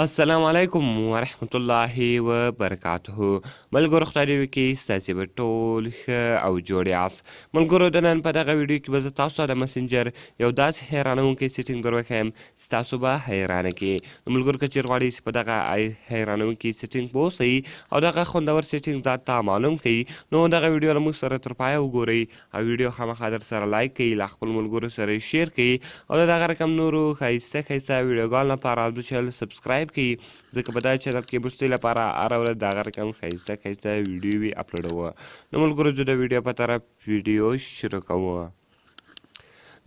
السلام علیکم ورحمت الله وبرکاته. ملګرو خدای دې وکړي ستاسې به ټول ښه او جوړ یاست. ملګرو د نن په دغه ویډیو کې به زه تاسو ته د مسنجر یو داسې حیرانوونکی سیټینګ در وښیم چې تاسو به حیرانه کړي. نو ملګرو که چېرې غواړئ چې په دغه حیرانوونکي سیټینګ پوه اوسئ او دغه خوندور سیټینګ ځان ته معلوم کړئ، نو دغه ویډیو له موږ سره تر پایه وګورئ او ویډیو خامخا در سره لایک کړئ، له خپلو ملګرو سره یې شیر کړئ او د دغه رقم نورو ښایسته ښایسته ویډیوګانو لپاره زموږ چینل سبسکرایب کړئ، ځکه په دغه چینل کې بوستۍ لپاره هره ورځ د هغه رقم ښایسته ښایسته ویډیوې اپلوډوه. نو ملګرو زه د ویډیو په طرف ویډیو شروع کوو.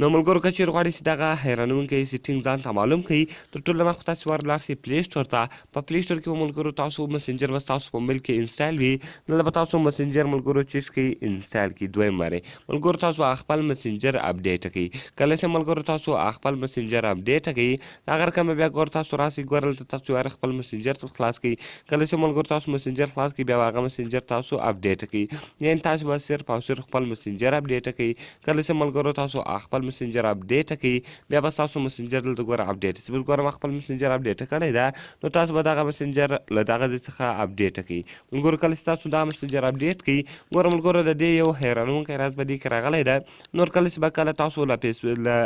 نو ملګرو که چېرې غواړئ چې دغه حیرانوونکی سیټینګ ځان ته معلوم کړئ، تر ټولو دمخ به تاسې ور شئ پلی سټور ته. په پلی سټور کې به ملګرو تاسو مسنجر به ستاسو په موبایل کې انسټال وي. دلته به تاسو مسنجر ملګرو چیز کړئ انسټال کړئ. دویم وارې ملګرو تاسو به خپل مسنجر اپډیټ کړئ. کله چې ملګرو تاسو خپل مسنجر اپډیټ کړئ، د هغه رقم بیا ګور تاسو راسئ، ګور دلته تاسو هر خپل مسنجر خلاص کړئ. کله چې ملګرو تاسو مسنجر خلاص کړئ، بیا هغه مسنجر تاسو اپډیټ کړئ، یعنې تاسو به صرف او صرف خپل مسنجر اپډیټ کړئ. کله چې ملګرو تاسو خپل مسنجر اپډیټ کړئ، بیا به ستاسو مسنجر دلته ګوره اپډیټ شي. ګوره ما خپل مسنجر اپډیټ کړی ده، نو تاسو به دغه مسنجر له دغه ځای څخه اپډیټ کړئ. ملګرو کله چې تاسو دا مسنجر اپډیټ کړئ، ګوره ملګرو د دې یو حیرانوونکی راز په دې کې راغلی ده. نور کله چې به کله تاسو له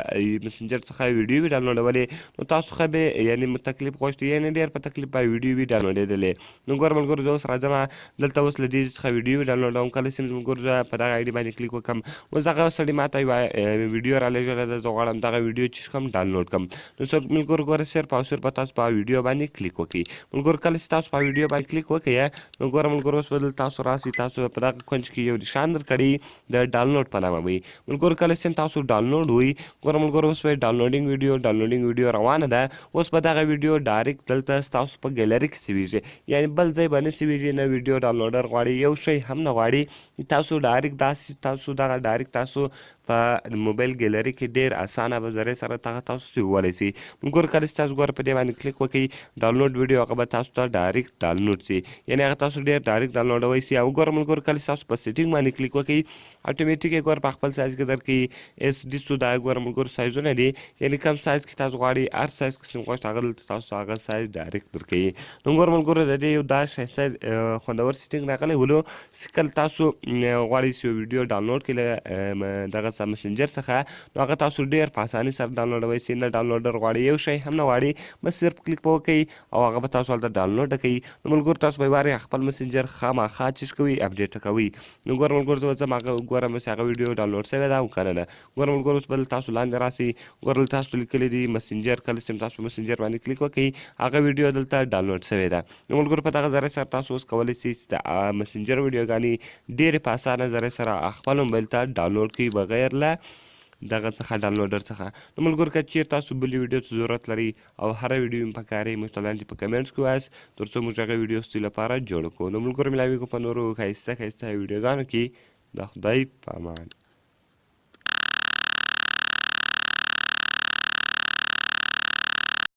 مسنجر څخه ویډیو وي ډاونلوډولې، نو تاسو څخه به یعنې تکلیف غوښتي، یعنې ډېر په تکلیف به ویډیو وي ډاونلوډېدلې. نو ګوره ملګرو زه اوس راځم دلته اوس له دې څخه ویډیو ډاونلوډوم. کله چې ملګرو زه په دغه آیډي باندې کلیک وکړم، اوس دغه سړي ماته یوه ویډیو رالېږلې ده، زه غواړم دغه ویډیو چې کوم ډاونلوډ کړم. نو ملګرو ګوره صرف او صرف به تاسو په ویډیو باندې کلیک وکړئ. ملګرو کله چې تاسو په ویډیو باندې کلیک وکړئ، نو ګوره ملګرو اوس به دلته تاسو راسئ، تاسو په دغه کونج کې یو نښان درکړئ د ډاونلوډ په نامه وي. ملګرو کله چې تاسو ډاونلوډ وي، ګوره ملګرو اوس به ډاونلوډینګ ویډیو روانه ده. اوس به دغه ویډیو ډایرکټ دلته ستاسو په ګیلري کې سویږي، یعنې بل ځای به نه سویږي، نه ویډیو ډاونلوډر غواړي، یو شی هم نه غواړي. تاسو ډایرکټ داسې تاسو دغه ډایرکټ تاسو په موبایل ګیلري کې ډېر اسانه به ذریعې سره تاسو سوولی سئ. ملګرو کله چې تاسو ګوره په دې باندې کلیک وکړئ، ډاونلوډ ویډیو هغه به تاسو ته ډایرکټ ډاونلوډ سي، یعنې هغه تاسو ډېر ډایرکټ ډاونلوډوی سي. او ګوره ملګرو کله چې تاسو په سیټینګ باندې کلیک وکړئ، اټومیټیک یې ګوره په خپل سایز کې درکوي. ایس ډي څو دا ګوره ملګرو سایزونه دي، یعنې کوم سایز کې تاسو غواړئ، هر سایز کې چې غواړئ هغه دلته تاسو هغه سایز ډایرکټ درکوي. نو ګوره ملګرو د دې یو دا ښایسته خوندور سیټینګ راغلی ولو چې کله تاسو غواړئ چې یو ویډیو ډاونلوډ کړئ له دغه مسنجر څخه، نو هغه تاسو ډېر په اسانۍ سره ډاونلوډوی سئ. نه ډاونلوډر غواړي، یو شی هم نه غواړي، بس صرف کلیک به وکړئ او هغه به تاسو هلته ډاونلوډ کړئ. نو ملګرو تاسو به یې وارې خپل مسنجر خامخا چیز کوئ اپډیټ کوئ. نو ګوره ملګرو زه ځم هغه ګورم چې هغه ویډیو ډاونلوډ شوې ده او که نه ده. ګوره ملګرو اوس به تاسو لاندې راسئ، ګوره دلته تاسو لیکلي دي مسنجر. کله چې تاسو مسنجر باندې کلیک وکړئ، هغه ویډیو دلته ډاونلوډ شوې ده. نو ملګرو په دغه ذریعه سره تاسو اوس کولی شئ چې د مسنجر ویډیوګانې ډېرې په اسانه ذریعه سره خپل موبایل ته ډاونلوډ کړئ بغیر له دغه څخه ډاونلوډر څخه. نو ملګرو که چېرې تاسو بلې ویډیو ته ضرورت لرئ او هره ویډیو مې پکارئ، موږ ته لاندې په کمنټس کې ووایاست، تر څو موږ هغه ویډیو ستاسو لپاره جوړ کړو. نو ملګرو ملاویږو په نورو ښایسته ښایسته ویډیوګانو کې. د خدای په امان.